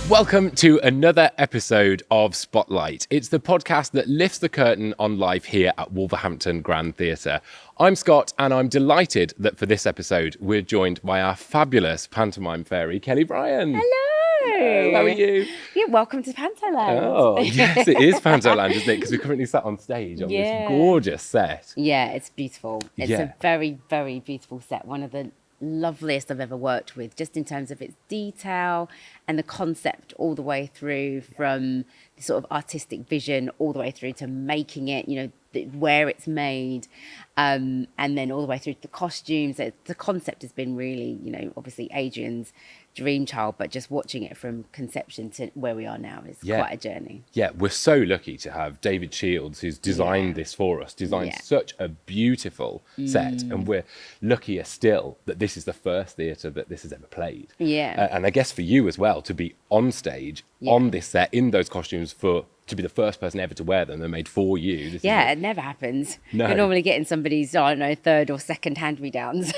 Welcome to another episode of Spotlight. It's the podcast that lifts the curtain on life here at Wolverhampton Grand Theatre. I'm Scott, and I'm delighted that for this episode, we're joined by our fabulous pantomime fairy, Kelle Bryan. Hello. How are you? Yeah, welcome to Panto Land. Oh, yes, it is Panto Land, isn't it? Because we're currently sat on stage on this gorgeous set. Yeah, it's beautiful. It's a very, very beautiful set. One of the loveliest I've ever worked with, just in terms of its detail and the concept all the way through, from the sort of artistic vision all the way through to making it, where it's made, and then all the way through to the costumes. The concept has been really, obviously Adrian's dream child, but just watching it from conception to where we are now is quite a journey. Yeah, we're so lucky to have David Shields, who's designed this for us, designed such a beautiful set, and we're luckier still that this is the first theatre that this has ever played. Yeah. And I guess for you as well, to be on stage, on this set, in those costumes, to be the first person ever to wear them, they're made for you. It never happens. No. You're normally getting somebody's, third or second hand-me-downs.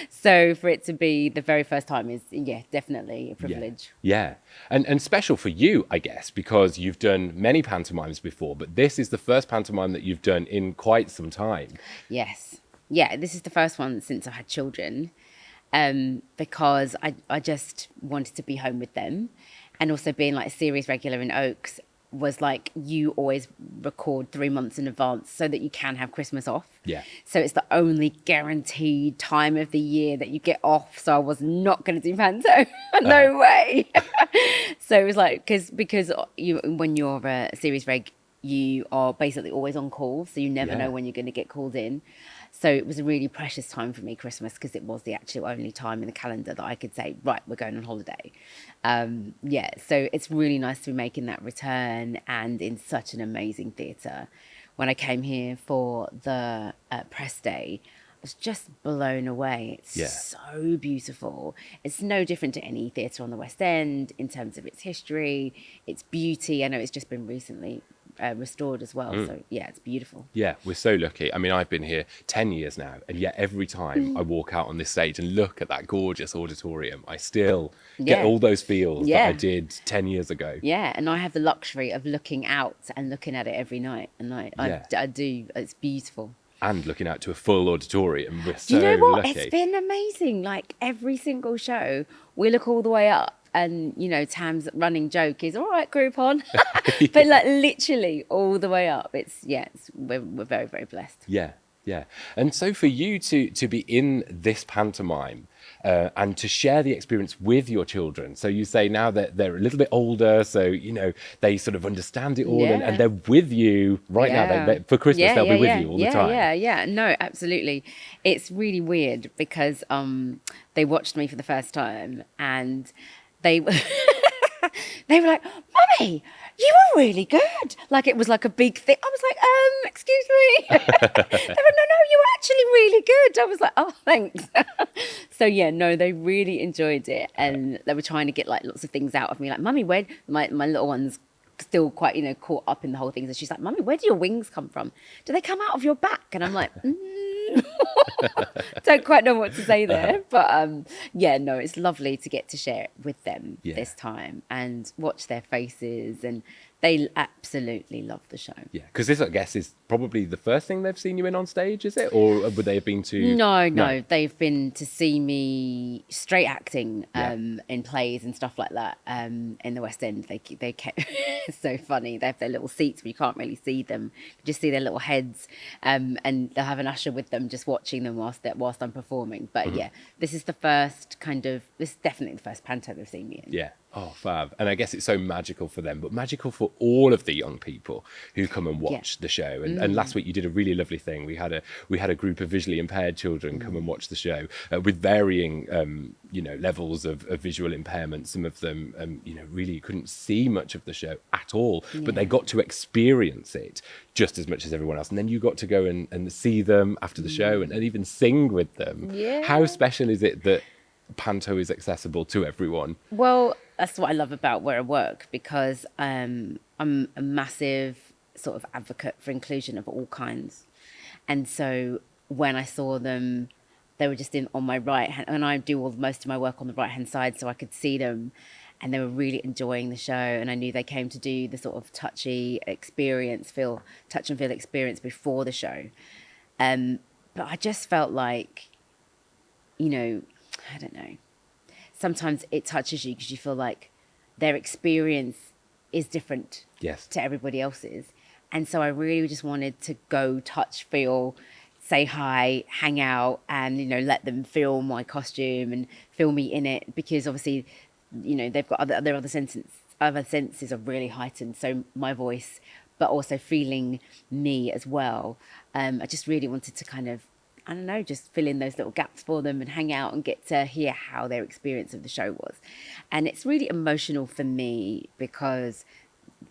So for it to be the very first time is, definitely a privilege. Yeah. And special for you, I guess, because you've done many pantomimes before, but this is the first pantomime that you've done in quite some time. Yes. Yeah, this is the first one since I had children, because I just wanted to be home with them. And also being like a series regular in Oaks was like, you always record 3 months in advance so that you can have Christmas off. Yeah. So it's the only guaranteed time of the year that you get off. So I was not going to do Panto. No way. So it was like, because when you're a series reg, you are basically always on call. So you never know when you're going to get called in. So it was a really precious time for me, Christmas, because it was the actual only time in the calendar that I could say, right, we're going on holiday. So it's really nice to be making that return, and in such an amazing theatre. When I came here for the press day, I was just blown away. It's so beautiful. It's no different to any theatre on the West End in terms of its history, its beauty. I know it's just been recently restored as well. So it's beautiful. Yeah, we're so lucky. I mean, I've been here 10 years now, and yet every time I walk out on this stage and look at that gorgeous auditorium, I still get all those feels that I did 10 years ago. Yeah, and I have the luxury of looking out and looking at it every night, and I do. It's beautiful. And looking out to a full auditorium, we're so you know what? lucky. It's been amazing. Like every single show, we look all the way up. And, Tam's running joke is, all right, Groupon. But like literally all the way up. We're very, very blessed. Yeah. And so for you to be in this pantomime and to share the experience with your children. So you say now that they're a little bit older, so, they sort of understand it all and they're with you right now. For Christmas, they'll be with you all the time. Yeah. No, absolutely. It's really weird because they watched me for the first time and they were like, Mummy, you were really good. Like it was like a big thing. I was like, excuse me. They were, no, you were actually really good. I was like, oh, thanks. So they really enjoyed it. And they were trying to get like lots of things out of me. Like, Mummy, where my little one's still quite, caught up in the whole thing. So she's like, Mummy, where do your wings come from? Do they come out of your back? And I'm like, don't quite know what to say there, but it's lovely to get to share it with them this time and watch their faces, and they absolutely love the show. Yeah, because this, I guess, is probably the first thing they've seen you in on stage, is it? Or would they have been to... No. They've been to see me straight acting in plays and stuff like that in the West End. They kept... It's so funny. They have their little seats where you can't really see them. You just see their little heads, and they'll have an usher with them just watching them whilst I'm performing. But this is definitely the first Panto they've seen me in. Yeah. Oh, fab. And I guess it's so magical for them, but magical for all of the young people who come and watch the show. And last week you did a really lovely thing. We had a group of visually impaired children come and watch the show with varying, levels of visual impairment. Some of them, really couldn't see much of the show at all, but they got to experience it just as much as everyone else. And then you got to go and see them after the show and even sing with them. Yeah. How special is it that Panto is accessible to everyone? Well, that's what I love about where I work, because I'm a massive sort of advocate for inclusion of all kinds. And so when I saw them, they were just on my right hand, and I do most of my work on the right hand side, so I could see them. and they were really enjoying the show. And I knew they came to do the sort of touch and feel experience before the show. But I just felt like, you know, I don't know. Sometimes it touches you because you feel like their experience is different to everybody else's. And so I really just wanted to go touch, feel, say hi, hang out, and, you know, let them feel my costume and feel me in it, because obviously, you know, they've got other senses are really heightened. So my voice, but also feeling me as well. I just really wanted to kind of, I don't know, just fill in those little gaps for them and hang out and get to hear how their experience of the show was. And it's really emotional for me because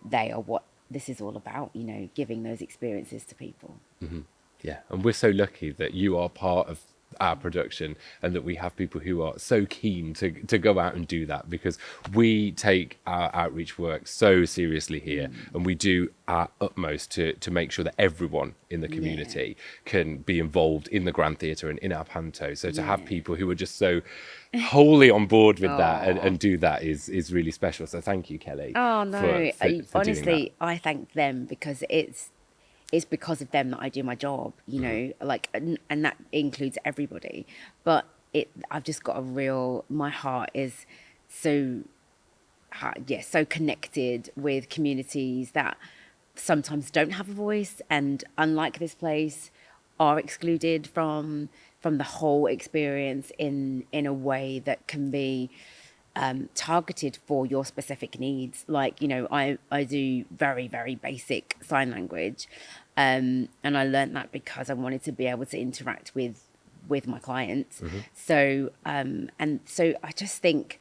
they are what this is all about, you know, giving those experiences to people. Mm-hmm. Yeah, and we're so lucky that you are part of our production and that we have people who are so keen to go out and do that, because we take our outreach work so seriously here, and we do our utmost to make sure that everyone in the community can be involved in the Grand Theatre and in our Panto. So to have people who are just so wholly on board with that and do that is really special. So thank you, Kelle. Oh no, for honestly, I thank them, because it's because of them that I do my job, you know, like, and that includes everybody. But I've just got my heart is so connected with communities that sometimes don't have a voice, and unlike this place, are excluded from the whole experience in a way that can be targeted for your specific needs. Like, you know, I do very, very basic sign language. And I learn't that because I wanted to be able to interact with my clients. So, so I just think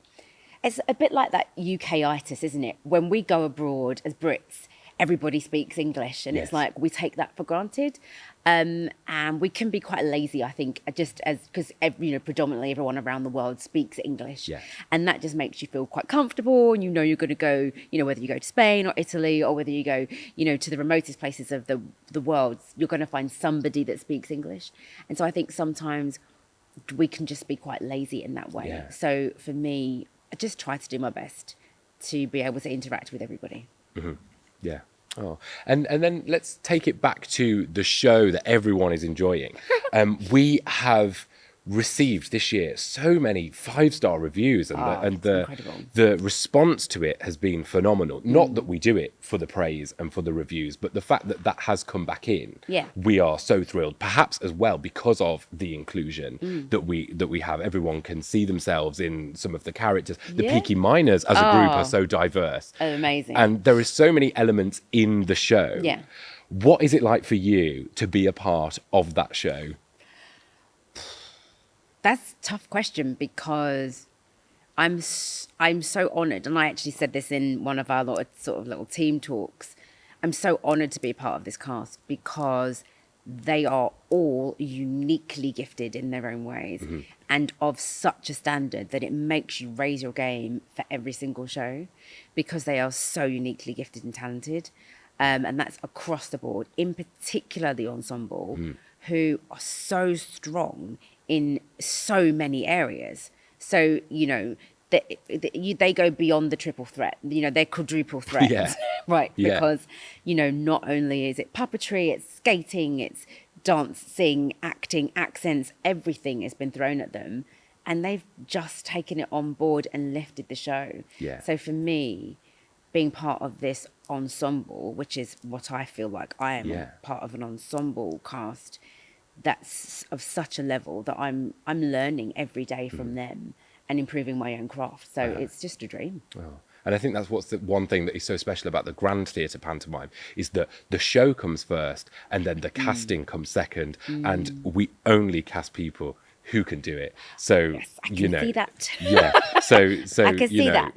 it's a bit like that UK-itis, isn't it? When we go abroad as Brits, everybody speaks English, and it's like we take that for granted. And we can be quite lazy, I think, just because, you know, predominantly everyone around the world speaks English. And that just makes you feel quite comfortable. And you know you're going to go, you know, whether you go to Spain or Italy, or whether you go, you know, to the remotest places of the world, you're going to find somebody that speaks English. And so I think sometimes we can just be quite lazy in that way. So for me, I just try to do my best to be able to interact with everybody. Yeah. Oh, and then let's take it back to the show that everyone is enjoying. We have received this year so many 5-star reviews, and the response to it has been phenomenal. Not that we do it for the praise and for the reviews, but the fact that has come back in. We are so thrilled, perhaps as well because of the inclusion that we have. Everyone can see themselves in some of the characters. The Peaky Miners as a group are so diverse. Amazing. And there is so many elements in the show. What is it like for you to be a part of that show? That's a tough question, because I'm so honoured, and I actually said this in one of our little team talks. I'm so honoured to be a part of this cast, because they are all uniquely gifted in their own ways, and of such a standard that it makes you raise your game for every single show, because they are so uniquely gifted and talented, and that's across the board. In particular, the ensemble, who are so strong in so many areas. So, you know, they go beyond the triple threat. You know, they're quadruple threat, right? Because, you know, not only is it puppetry, it's skating, it's dancing, acting, accents, everything has been thrown at them. And they've just taken it on board and lifted the show. So for me, being part of this ensemble, which is what I feel like I am, part of an ensemble cast, that's of such a level that I'm learning every day from them and improving my own craft. So it's just a dream. And I think that's what's the one thing that is so special about the Grand Theatre pantomime, is that the show comes first and then the casting comes second, and we only cast people who can do it. So I can see that. So I can see that.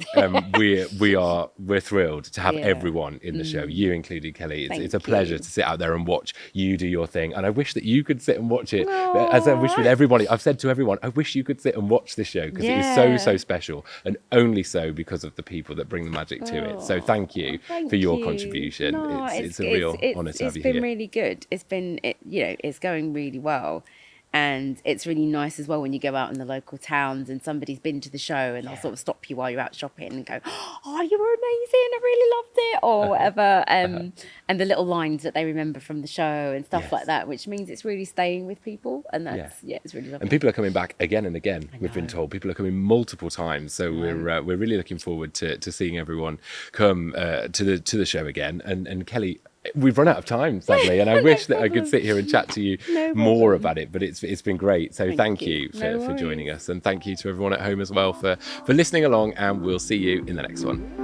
we're thrilled to have everyone in the show, you included, Kelle. It's a pleasure to sit out there and watch you do your thing, and I wish that you could sit and watch it. As I wish with everybody, I've said to everyone, I wish you could sit and watch this show, because it is so special, and only so because of the people that bring the magic to it. So thank you for your contribution. It's a real honour to have you here. It's been really good. It's been, it's going really well. And it's really nice as well when you go out in the local towns and somebody's been to the show and they'll sort of stop you while you're out shopping and go, oh, you were amazing, I really loved it, or whatever. And the little lines that they remember from the show and stuff like that, which means it's really staying with people. And that's, it's really lovely. And people are coming back again and again, we've been told. People are coming multiple times. So we're really looking forward to seeing everyone come to the show again. And Kelly, we've run out of time, sadly, and I wish that I could sit here and chat to you more about it, but it's been great. So thank you for joining us, and thank you to everyone at home as well for listening along, and we'll see you in the next one.